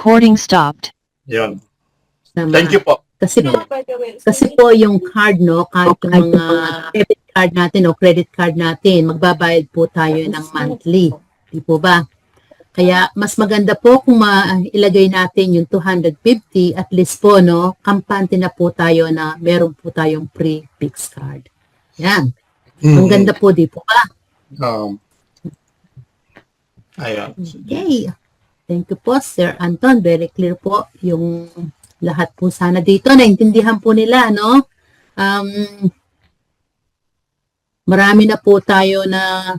Recording stopped. Yun. Tama. Thank you po. Kasi po yung card, no, kahit yung mga debit card natin o credit card natin, magbabayad po tayo ng monthly. Di po ba? Kaya mas maganda po kung mailagay natin yung 250, at least po, no, kampante na po tayo na meron po tayong pre-fix card. Yan. Ang ganda po, di po ba? Ayan. Okay. Thank you po, Sir Anton. Very clear po yung lahat po sana dito. Naintindihan po nila, no? Marami na po tayo na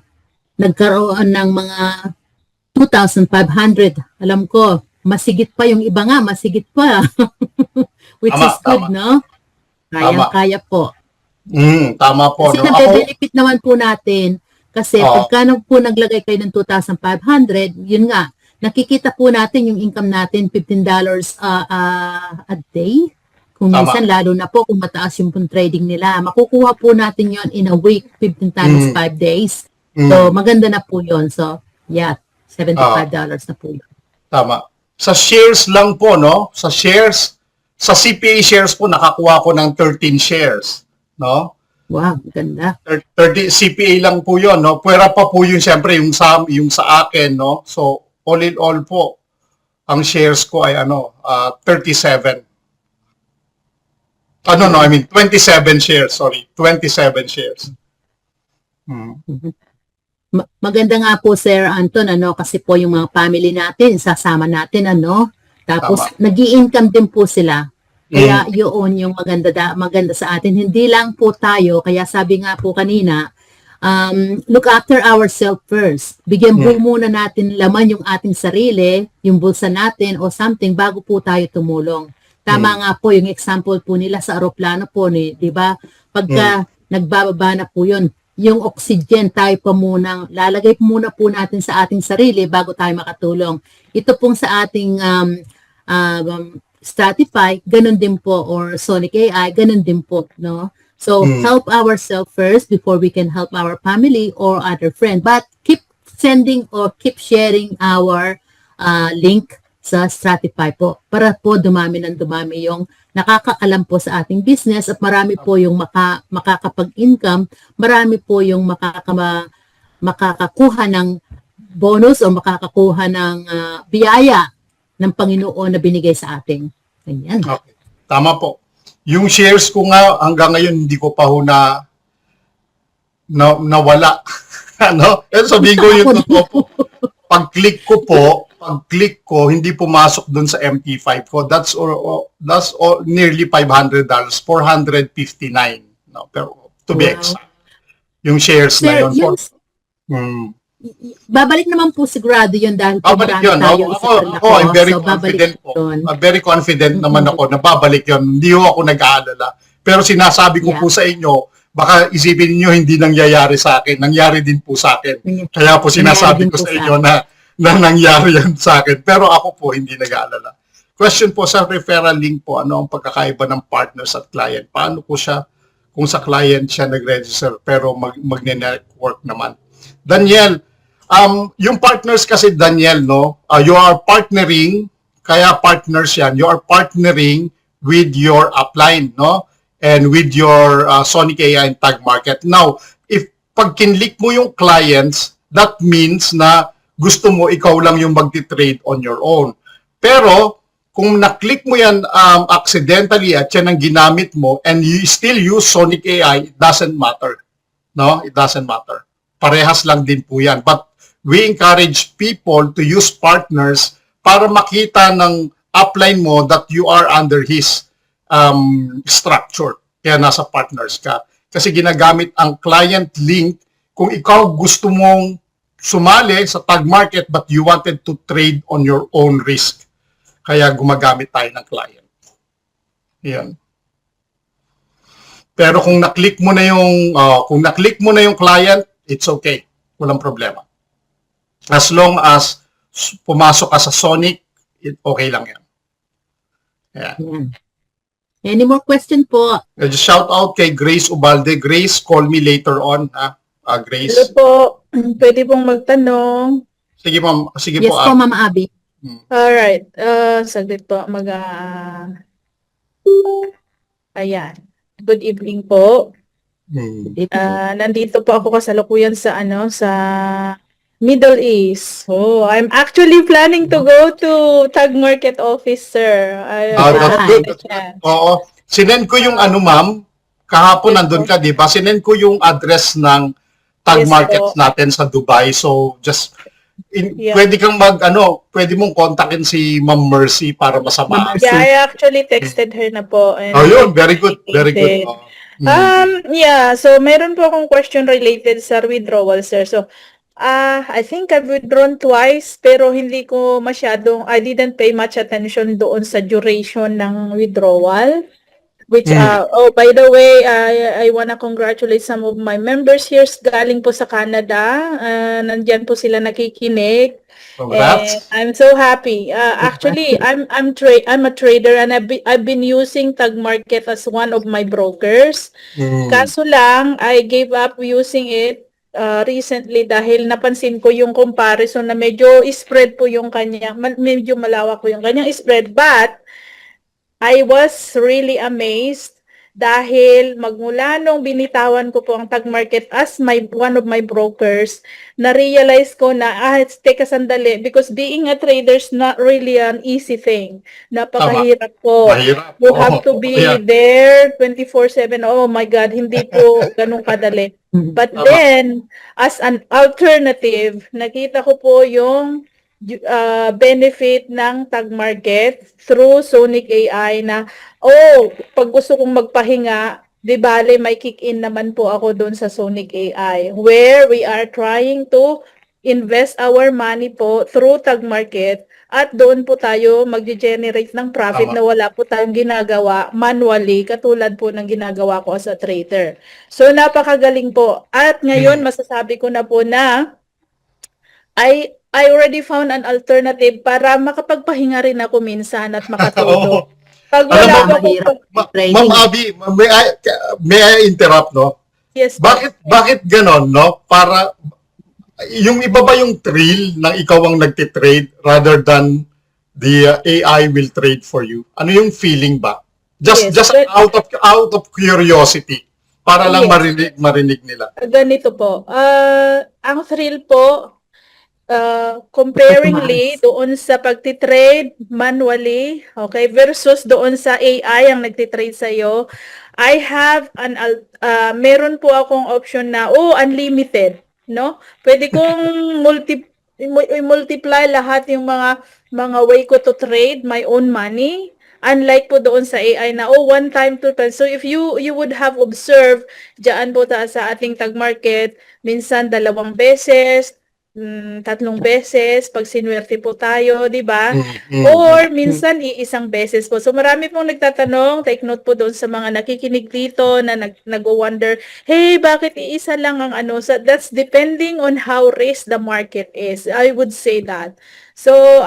nagkaroon ng mga 2,500. Alam ko, masigit pa yung iba nga, masigit pa. Which is good, no? Kaya po. Tama po. Kasi no? nabe-benefit naman po natin kasi pagka po naglagay kayo ng 2,500, yun nga, nakikita po natin yung income natin, $15 a day. Kung minsan, lalo na po kung mataas yung trading nila, makukuha po natin yon in a week, 15 times 5 days. So, maganda na po yon. So, yeah, $75 na po yun. Tama. Sa shares lang po, no? Sa shares, sa CPA shares po, nakakuha ko ng 13 shares. No? Wow, ganda. 30 CPA lang po yun, no? Pwera pa po yun, siyempre, yung sa akin, no? So, all in all po, ang shares ko ay 37. 27 shares, sorry. 27 shares. Maganda nga po, Sir Anton, kasi po yung mga family natin, sasama natin, tapos nag-i-income din po sila. Kaya yun yung maganda sa atin. Hindi lang po tayo, kaya sabi nga po kanina, look after ourselves first. Bigyan po muna natin laman yung ating sarili, yung bulsa natin o something bago po tayo tumulong. Tama nga po yung example po nila sa aeroplano po, di ba? Pagka nagbababa na po yun, yung oxygen tayo pa munang, lalagay muna po natin sa ating sarili bago tayo makatulong. Ito pong sa ating Stratify, ganun din po, or Sonic AI, ganun din po, no? So, help ourselves first before we can help our family or other friend. But keep sending or keep sharing our link sa Stratify po para po dumami yung nakakaalam po sa ating business at marami po yung makakapag-income, marami po yung makakakuha ng bonus o makakakuha ng biyaya ng Panginoon na binigay sa atin. Ayan. Okay. Tama po. Yung shares ko nga hanggang ngayon hindi ko pa ho nawala. Sabihin ko yung totoo po. Pag-click ko, hindi pumasok dun sa MT5 ko. That's nearly $500, $459. No, pero to be exact. Yung shares na yun. Babalik naman po sigurado yun dahil babalik yun. Ako, I'm very confident po. Very confident naman ako na babalik yun. Hindi ho ako nag-aalala. Pero sinasabi ko po sa inyo, baka isipin niyo hindi nangyayari sa akin. Nangyari din po sa akin. Kaya po sinasabi ko sa inyo na nangyari yan sa akin. Pero ako po hindi nag-aalala. Question po sa referral link po, ano ang pagkakaiba ng partners at client? Paano po siya kung sa client siya nag-register pero magne-network naman? Daniel, yung partners kasi, Daniel, no, you are partnering, kaya partners yan, you are partnering with your upline, no, and with your Sonic AI and Tag Market. Now, if pag kinlik mo yung clients, that means na gusto mo ikaw lang yung magti-trade on your own. Pero, kung naklik mo yan accidentally at yan ang ginamit mo and you still use Sonic AI, it doesn't matter. No, it doesn't matter. Parehas lang din po yan. But we encourage people to use partners para makita ng upline mo that you are under his structure. Kaya nasa partners ka. Kasi ginagamit ang client link kung ikaw gusto mong sumali sa tag market but you wanted to trade on your own risk. Kaya gumagamit tayo ng client. Yan. Pero kung naklik mo na yung client, it's okay. Walang problema. As long as pumasok ka sa Sonic, okay lang yan. Yeah. Any more question po? Just shout out kay Grace Ubalde. Grace, call me later on. Grace. Hello po. Pwede pong magtanong. Sige, ma'am. Sige yes po. Yes po, Ma'am Abby. Alright. Saglit po. Ayan. Good evening po. Nandito po ako kasalukuyan sa Middle East. Oh, I'm actually planning to go to Tag Market office, sir. That's good. That's good. Oo. Sinend ko yung ma'am, kahapon nandun ka, di ba? Sinend ko yung address ng Tag Yes, Markets po. natin sa Dubai. So, just, Yeah. pwede kang pwede mong kontakin si Ma'am Mercy para masama. Mercy. Yeah, I actually texted her na po. And Oh, yun. Very good. Very good. Yeah, so meron po akong question related sa withdrawal, sir. So, I think I've withdrawn twice, pero hindi ko I didn't pay much attention doon sa duration ng withdrawal. Which, by the way, I wanna congratulate some of my members here galing po sa Canada. Nandyan po sila nakikinig. Congrats. I'm so happy. Actually, I'm a trader and I've been using Tag Market as one of my brokers. Kaso lang, I gave up using it recently dahil napansin ko yung comparison na medyo spread po yung kanya, medyo malawak po yung kanyang spread, but I was really amazed dahil magmula nung binitawan ko po ang Tag Market as one of my brokers, na-realize ko na, teka sandali, because being a trader is not really an easy thing. Napakahirap po. Mahirap. You have to be there 24/7. Oh my God, hindi po ganun kadali. But then, as an alternative, nakita ko po yung benefit ng Tag Market through Sonic AI na, pag gusto kong magpahinga, di bale may kick-in naman po ako doon sa Sonic AI, where we are trying to invest our money po through Tag Market at doon po tayo mag-generate ng profit na wala po tayong ginagawa manually katulad po ng ginagawa ko as a trader. So napakagaling po. At ngayon masasabi ko na po na I already found an alternative para makapagpahinga rin ako minsan at makatulog. Pag wala Alam mo, po Ma'am Abby, may I interrupt, no? Yes. Bakit ganon, no? Para, yung iba ba yung thrill na ikaw ang nagtitrade rather than the AI will trade for you? Ano yung feeling ba? Just out of curiosity. Para lang marinig nila. Ganito po. Ang thrill po, comparingly doon sa pagtitrade manually, okay, versus doon sa AI ang nagtitrade sa iyo, I have meron po akong option na unlimited, no? Pwede kong multiply lahat yung mga way ko to trade my own money. Unlike po doon sa AI na one time, two times. So if you would have observed diyan po sa ating Tag Market, minsan 2 beses, 3 beses, pag sinwerte po tayo, di ba? Or minsan iisang beses po. So marami pong nagtatanong, take note po doon sa mga nakikinig dito na nag-wonder, hey, bakit iisa lang ang So that's depending on how risk the market is. I would say that. So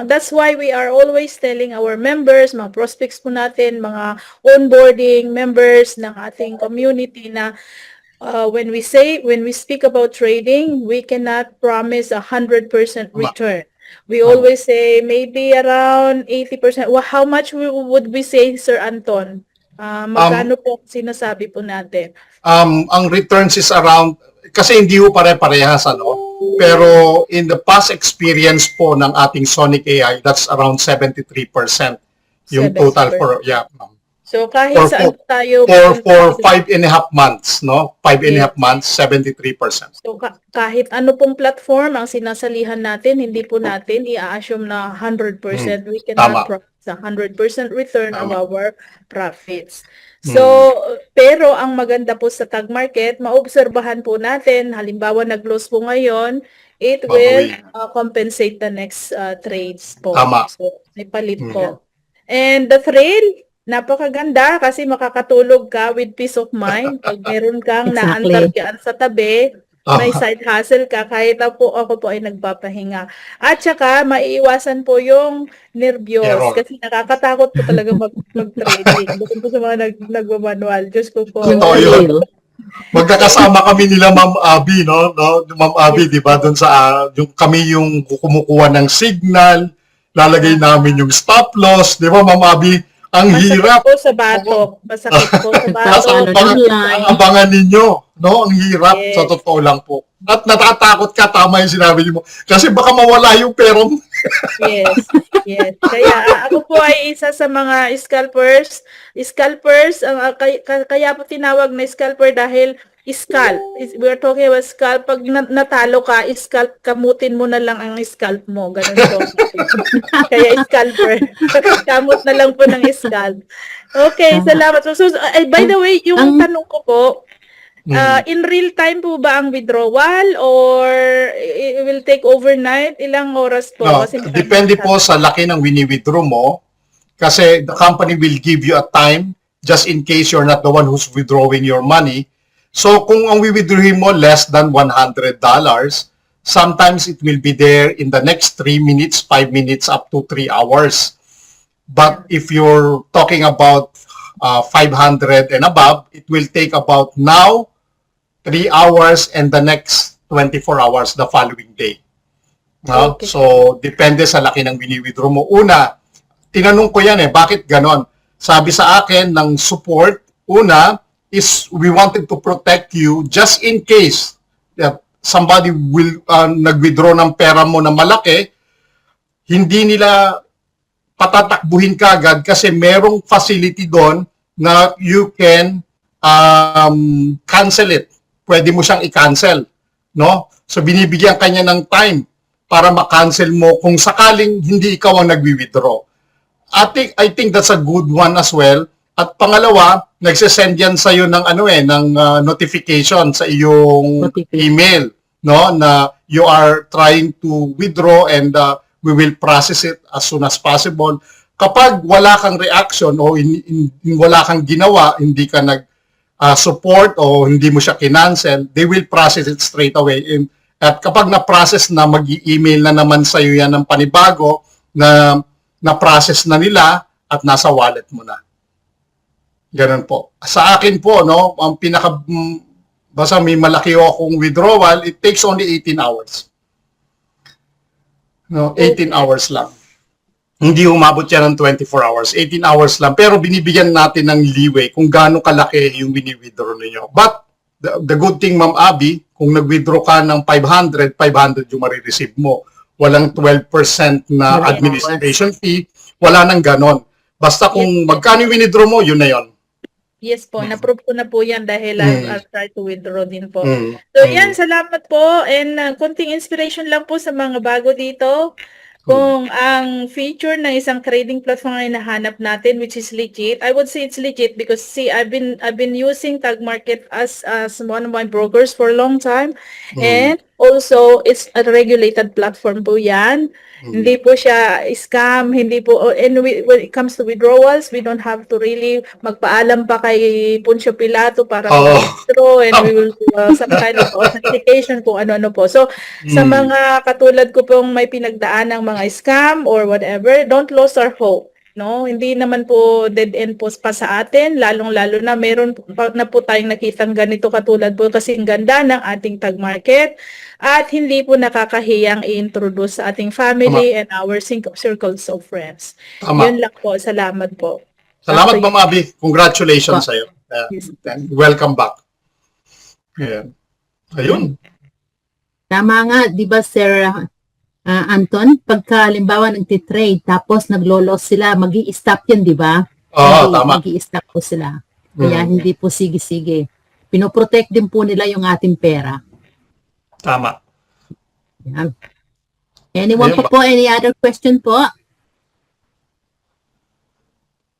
that's why we are always telling our members, mga prospects po natin, mga onboarding members ng ating community na when we speak about trading, we cannot promise 100% return. We always say maybe around 80%. Well, how much would we say, Sir Anton? Magkano po sinasabi po natin? Ang returns is around, kasi hindi po pare-parehas, pero in the past experience po ng ating Sonic AI, that's around 73% yung 70%. Total ma'am. So kahit saan tayo for 5.5 months, no? 5.5 months, 73%. So kahit ano pong platform ang sinasalihan natin, hindi po natin i-assume na 100%. We cannot promise 100% return of our profits. So pero ang maganda po sa Tag Market, maobserbahan po natin, halimbawa nag-close po ngayon, it will compensate the next trades po. So may palit po. And the thrill, napakaganda kasi makakatulog ka with peace of mind. Pag meron kang naantar dyan sa tabi, may side hustle ka, kahit ako po ay nagpapahinga. At saka, maiiwasan po yung nervyos kasi nakakatakot po talaga mag-trading. Bukod po sa mga nagmamanual. Diyos ko po. Magkakasama kami nila Ma'am Abby, no? Ma'am Abby, di ba? Doon sa, yung kami yung kumukuha ng signal, lalagay namin yung stop loss, di ba Ma'am Abby? Ang hirap. Masakit po sa batok. Masakit po sa batok. Abangan ninyo, no? Ang hirap, Yes. sa totoo lang po. At natatakot ka, tama yung sinabi niyo mo. Kasi baka mawala yung pera mo. Yes, yes. Kaya ako po ay isa sa mga scalpers. Scalpers, kaya po tinawag na scalper dahil scalp. We're talking about scalp. Pag natalo ka, scalp, kamutin mo na lang ang scalp mo. Ganun po. Kaya scalper. Kamot na lang po ng scalp. Okay, salamat. So, by the way, yung tanong ko po, in real time po ba ang withdrawal or it will take overnight? Ilang oras po? No, Kasi depende po sa laki ng wini-withdraw mo. Kasi the company will give you a time just in case you're not the one who's withdrawing your money. So kung ang withdrawing mo less than $100, sometimes it will be there in the next 3 minutes, 5 minutes, up to 3 hours. But if you're talking about 500 and above, it will take about now 3 hours and the next 24 hours the following day. No? Okay. So, depende sa laki ng wini-withdraw mo. Una, tinanong ko yan bakit ganon? Sabi sa akin ng support, una, is we wanted to protect you just in case that somebody will nag-withdraw ng pera mo na malaki, hindi nila patatakbuhin ka agad kasi merong facility doon na you can cancel it. Pwede mo siyang i-cancel, no? So binibigyan kanya ng time para ma-cancel mo kung sakaling hindi ikaw ang nagwi-withdraw. I think that's a good one as well. At pangalawa, nagse-send yan sa iyo ng notification sa iyong email, no? Na you are trying to withdraw and we will process it as soon as possible. Kapag wala kang reaction o wala kang ginawa, hindi ka support o hindi mo siya kinancel, they will process it straight away. At kapag na-process na, mag-i-email na naman sa iyo yan ng panibago na na-process na nila at nasa wallet mo na. Ganun po. Sa akin po, no, ang basta may malaki akong withdrawal, it takes only 18 hours. No, 18 hours lang. Hindi umabot yan ng 24 hours. 18 hours lang. Pero binibigyan natin ng leeway kung gaano kalaki yung wini-withdraw ninyo. But, the good thing, Ma'am Abby, kung nag-withdraw ka ng 500, 500 yung marireceive mo. Walang 12% na administration fee. Wala nang ganon. Basta kung magkano yung withdraw mo, yun na yun. Yes po, na-prove ko na po yan dahil I'll try to withdraw din po. So yan, salamat po and konting inspiration lang po sa mga bago dito. Kung ang feature ng isang trading platform ay nahanap natin which is legit, I would say it's legit because see I've been using Tag Market as one of my brokers for a long time and also it's a regulated platform po yan. Hindi po siya scam, hindi po and when it comes to withdrawals, we don't have to really magpaalam pa kay Poncio Pilato para withdraw and we will do some kind of authentication kung ano-ano po. So sa mga katulad ko pong may pinagdaan ng mga scam or whatever, don't lose our hope. No, hindi naman po dead end po pa sa atin, lalong-lalo na meron na po tayong nakitang ganito katulad po kasi ang ganda ng ating Tag Market at hindi po nakakahiyang i-introduce sa ating family and our circles of friends. Yun lang po, salamat po. Salamat, Ma'am Abby. Congratulations sa iyo. Welcome back. Yeah. Ayun. Tama nga, di ba Sir Anton? Pagka halimbawa nagtitrade tapos naglolos sila, magi-stop yan, di ba? Tama. Magi-stop po sila. Kaya hindi po sige-sige. Pinoprotect din po nila yung ating pera. Tama. Yan. Anyone po, any other question po?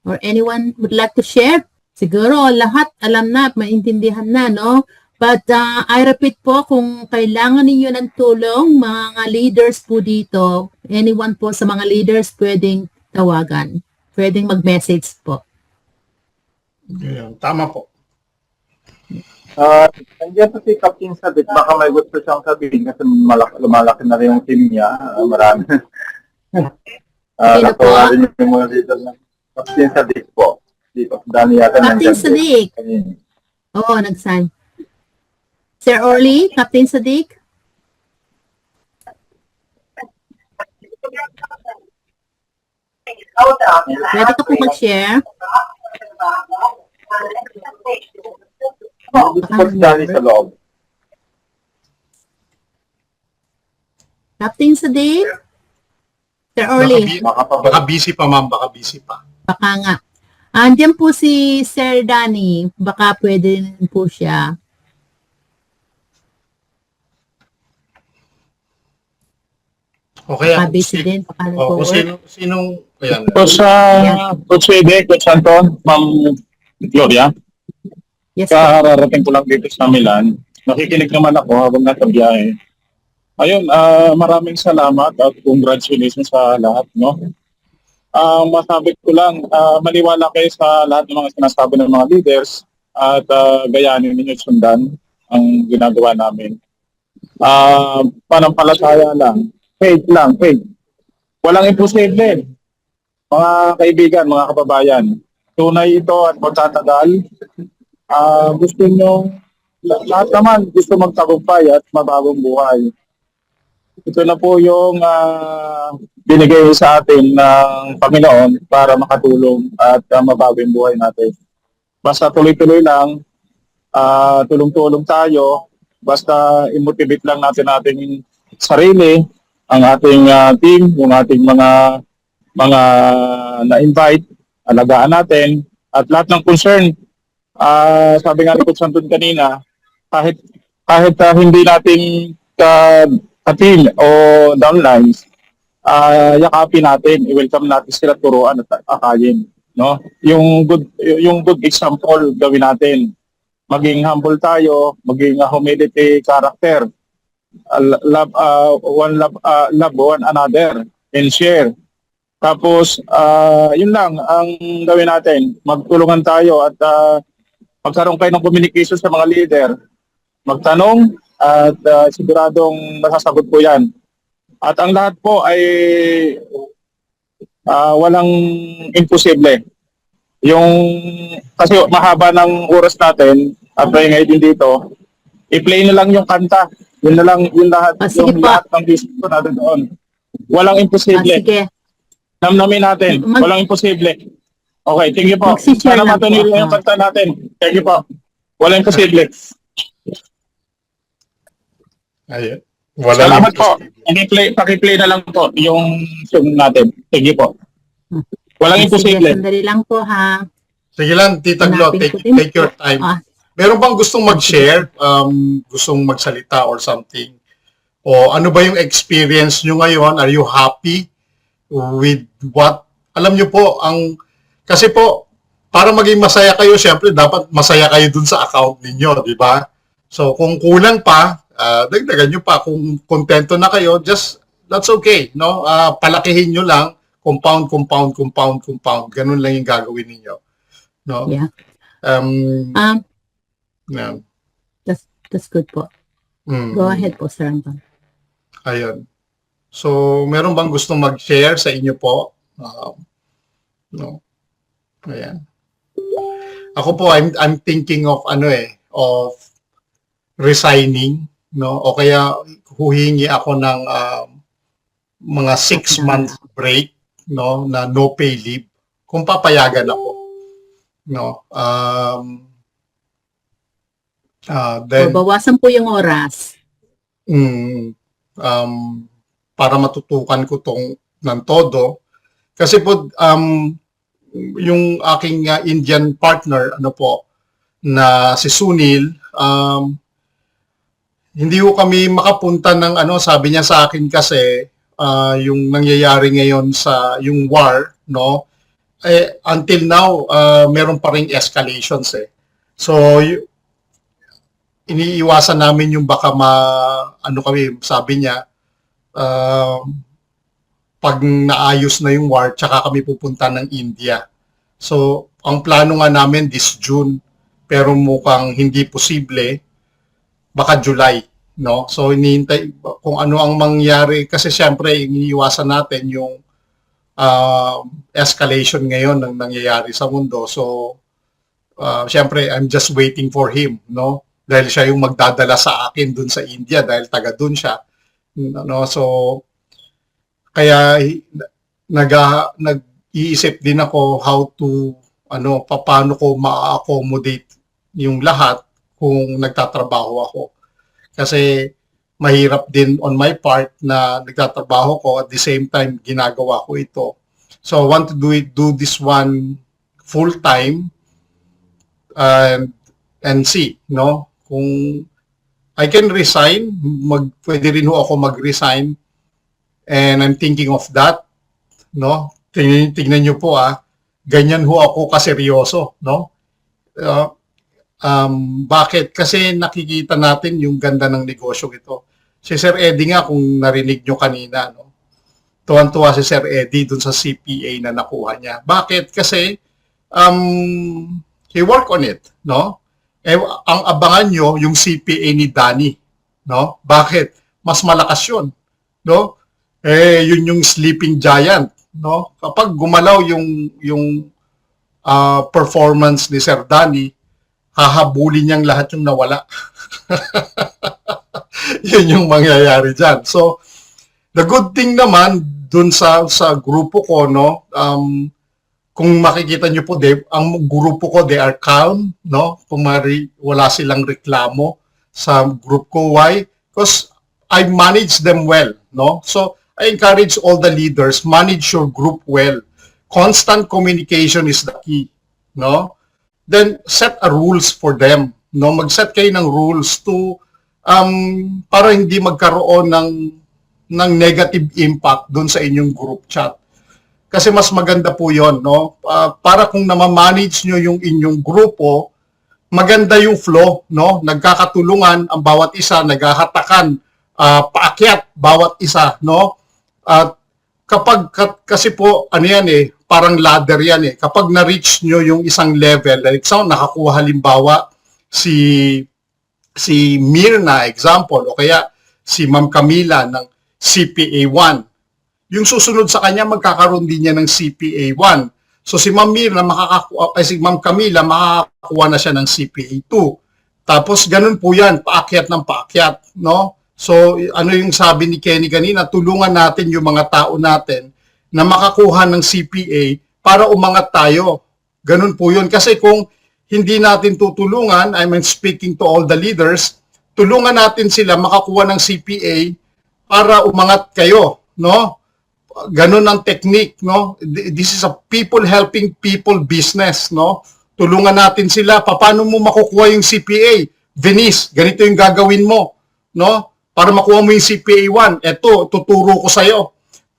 Or anyone would like to share? Siguro lahat alam na at maintindihan na, no? But I repeat po, kung kailangan ninyo ng tulong, mga leaders po dito, anyone po sa mga leaders pwedeng tawagan. Pwedeng mag-message po. Yeah, tama po. Nandiyan po si Captain Sabit, baka may gusto siyang sabihin kasi lumalaki na rin yung team niya. Marami. Natuwa rin yung mga leader ng Captain Sabit po. Dito, Dani yata Captain Sabit. Oo, nagsan. Sir Orly, Captain Sadiq? Pwede ka po mag-share? Gusto ko si Danny sa loob. Captain Sadiq? Sir Orly? Baka busy pa, ma'am. Baka busy pa. Baka nga. Andiyan po si Sir Danny. Baka pwede rin po siya. Okay. Baka busy din. Baka Kung nag-work. sinong, ayan. Coach Ede, Coach Anton, Ma'am Gloria, Yes, po. kararating ko lang dito sa Milan. Nakikinig naman ako habang nasa biyahe. Ayun, maraming salamat at congratulations sa lahat, no? Masabi ko lang, maniwala kayo sa lahat ng mga sinasabi ng mga leaders at gayanin ninyo sundan ang ginagawa namin. Panampalataya lang. Faith lang, faith. Walang imposible. Mga kaibigan, mga kababayan, tunay ito at magtatagal. Gusto nyo, lahat naman gusto magtagumpay at mabagong buhay. Ito na po yung binigay sa atin ng Panginoon para makatulong at mabago yung buhay natin. Basta tuloy-tuloy lang, tulong-tulong tayo, basta i-motivate lang natin ating sarili, ang ating team, yung ating mga na-invite, alagaan natin, at lahat ng concern. Sabi nga ni Coach Anton kanina, kahit hindi natin ka-team o downlines, yakapin natin, i-welcome natin sila, turuan at akayin, no? Yung good example gawin natin. Maging humble tayo, maging humility character, love one another and share. Tapos yun lang ang gawin natin, magtulungan tayo at magkaroon kayo ng communication sa mga leader, magtanong at siguradong masasagot po yan. At ang lahat po ay walang imposible. Kasi mahaba ng oras natin at ngayon din dito, i-play na lang yung kanta. Yun na lang, yun lahat, Sige yung po. lahat ng disco natin doon. Walang imposible. Sige. Namnamin natin, walang imposible. Okay, thank you po. Mag-share Sana lang po. matuloy yung kanta natin. Thank you po. Walang imposible. Ayun. Salamat po. Paki-play na lang po yung song natin. Thank you po. Walang Sige, imposible. sandali lang po ha. Sige lang, Tita Glo, Hanapin ko din take your po. time. Meron bang gustong mag-share, gustong magsalita or something? O ano ba yung experience nyo ngayon? Are you happy with what? Alam nyo po, kasi po, para maging masaya kayo, syempre, dapat masaya kayo dun sa account ninyo, di ba? So, kung kulang pa, dagdagan nyo pa. Kung kontento na kayo, that's okay, no? Palakihin nyo lang, compound. Ganun lang yung gagawin ninyo. No? Yeah. Yeah. That's good po. Go ahead po, Sir Anton. Ayun. So, meron bang gustong mag-share sa inyo po? No. Ayan. Ako po, I'm thinking of of resigning, no? O kaya huhingi ako ng mga 6-month break, no? Na no pay leave. Kung papayagan ako, no? Then Bawasan po yung oras. para matutukan ko tong ng todo. Kasi po, yung aking Indian partner, na si Sunil, hindi ko kami makapunta ng sabi niya sa akin kasi, yung nangyayari ngayon sa yung war, no? Until now, meron pa ring escalations eh. So, iniiwasan namin yung baka sabi niya, pag naayos na yung war, tsaka kami pupunta ng India. So, ang plano nga namin this June, pero mukhang hindi posible, baka July, no? So, hinihintay kung ano ang mangyari, kasi syempre, iniiwasan natin yung escalation ngayon ng nangyayari sa mundo. So, syempre, I'm just waiting for him, no? dahil siya yung magdadala sa akin dun sa India dahil taga dun siya. No, so kaya nag-iisip din ako how to paano ko ma-accommodate yung lahat kung nagtatrabaho ako. Kasi mahirap din on my part na nagtatrabaho ko at the same time ginagawa ko ito. So I want to do this one full time and see, no? Kung I can resign, pwede rin ho ako mag-resign, and I'm thinking of that, no? Tingnan niyo po ganyan ho ako kaseryoso, no? Bakit? Kasi nakikita natin yung ganda ng negosyo ito. Si Sir Eddie nga, kung narinig nyo kanina, no? Tuwan-tuwa si Sir Eddie dun sa CPA na nakuha niya. Bakit? Kasi he work on it, no? Ang abangan nyo, yung CPA ni Danny, no? Bakit? Mas malakas yun, no? Yun yung sleeping giant, no? Kapag gumalaw yung performance ni Sir Danny, hahabulin niyang lahat yung nawala. Yun yung mangyayari dyan. So, the good thing naman dun sa grupo ko, no, kung makikita nyo po, ang grupo ko, they are calm, no? Kung wala silang reklamo sa group ko. Why? Because I manage them well, no? So, I encourage all the leaders, manage your group well. Constant communication is the key, no? Then, set a rules for them, no? Mag-set kayo ng rules to, para hindi magkaroon ng negative impact dun sa inyong group chat. Kasi mas maganda po yon, no? Para kung namamanage nyo yung inyong grupo, maganda yung flow, no? Nagkakatulungan ang bawat isa, naghahatakan, paakyat bawat isa, no? At kasi po, parang ladder yan eh. Kapag na-reach nyo yung isang level, like nakakuha halimbawa si Mirna, example, o kaya si Ma'am Camila ng CPA 1. Yung susunod sa kanya, magkakaroon din niya ng CPA 1. So si Ma'am Mirna, si Ma'am Camila, makakakuha na siya ng CPA 2. Tapos ganun po yan, paakyat ng paakyat, no? So yung sabi ni Kenny kanina, tulungan natin yung mga tao natin na makakuha ng CPA para umangat tayo. Ganun po yun. Kasi kung hindi natin tutulungan, speaking to all the leaders, tulungan natin sila makakuha ng CPA para umangat kayo, no? Ganun ang technique, no? This is a people helping people business, no? Tulungan natin sila. Paano mo makukuha yung CPA? Venice, ganito yung gagawin mo, no? Para makuha mo yung CPA 1. Eto, tuturo ko sa'yo.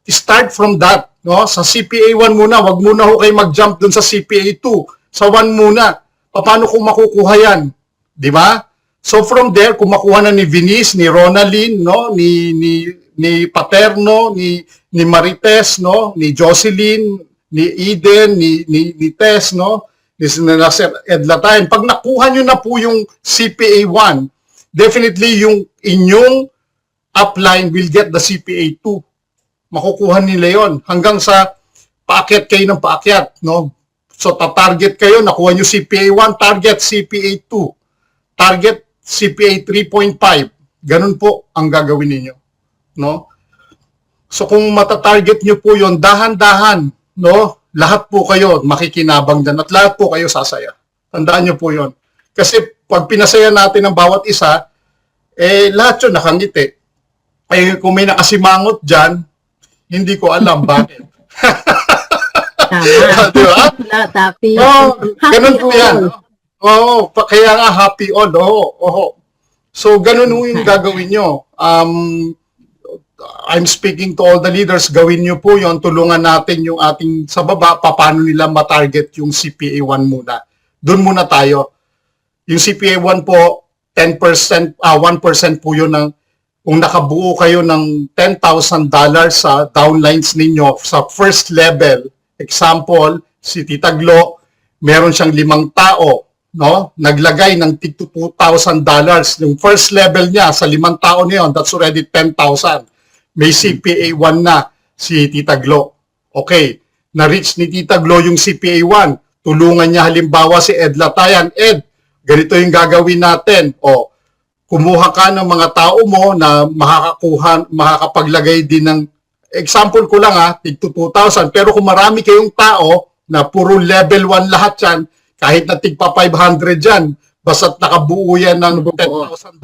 Start from that, no? Sa CPA 1 muna, wag muna ho kayo mag-jump dun sa CPA 2. Sa 1 muna. Paano kung makukuha yan? Di ba? So from there, kung makuha na ni Venice, ni Ronaldin, no? Ni Paterno, ni Marites, no? Ni Jocelyn, ni Eden, ni Tess, no? Ni Sir Edlatayan. Pag nakuha nyo na po yung CPA 1, definitely yung inyong upline will get the CPA 2. Makukuha nila yon hanggang sa paakyat kayo ng paakyat, no? So ta-target kayo, nakuha nyo CPA 1, target CPA 2, target CPA 3.5. Ganun po ang gagawin niyo, no? So kung mata-target nyo po yon, dahan-dahan, no? Lahat po kayo makikinabang dyan at lahat po kayo sasaya. Tandaan nyo po yon. Kasi pag pinasaya natin ang bawat isa, lahat yun nakangiti. Kung may nakasimangot dyan, hindi ko alam bakit. Tama. Diba? Happy. Ganun po yan. Kaya nga happy all. So, ganun yung gagawin nyo. I'm speaking to all the leaders, gawin nyo po yon, tulungan natin yung ating sa baba, paano nila matarget yung CPA 1 muna. Doon muna tayo. Yung CPA 1 po, 10%, 1% po yun ng, kung nakabuo kayo ng $10,000 sa downlines ninyo sa first level, example, si Tita Glo, meron siyang 5 tao, no? Naglagay ng $2,000. Yung first level niya sa 5 tao niyon, that's already 10,000. May CPA 1 na si Tita Glo. Okay, na-reach ni Tita Glo yung CPA 1. Tulungan niya halimbawa si Ed Latayan. Ed, ganito yung gagawin natin. O, kumuha ka ng mga tao mo na makakapaglagay din ng, example ko lang tig 2,000, pero kung marami kayong tao na puro level 1 lahat yan, kahit na tig pa 500 yan, basta't nakabuo yan ng $10,000,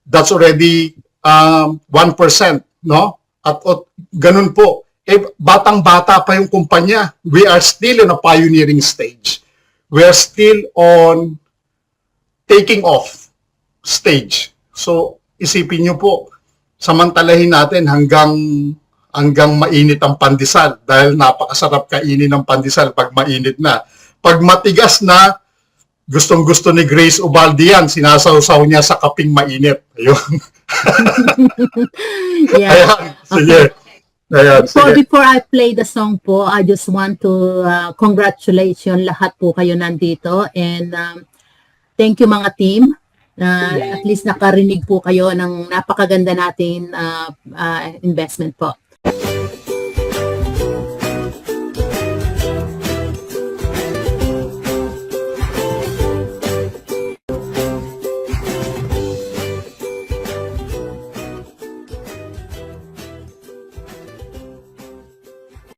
that's already 1%, no? At ganun po. Batang-bata pa yung kumpanya. We are still in a pioneering stage. We are still on taking off stage. So, isipin nyo po, samantalahin natin hanggang mainit ang pandesal dahil napakasarap kainin ng pandesal pag mainit na. Pag matigas na, gustong-gusto ni Grace Ubaldi yan, sinasawsaw niya sa kaping mainit. Ayun. Yeah. Ayan, sige. Ayan, sige. Before I play the song po, I just want to congratulations lahat po kayo nandito and thank you mga team. At least nakarinig po kayo ng napakaganda natin investment po.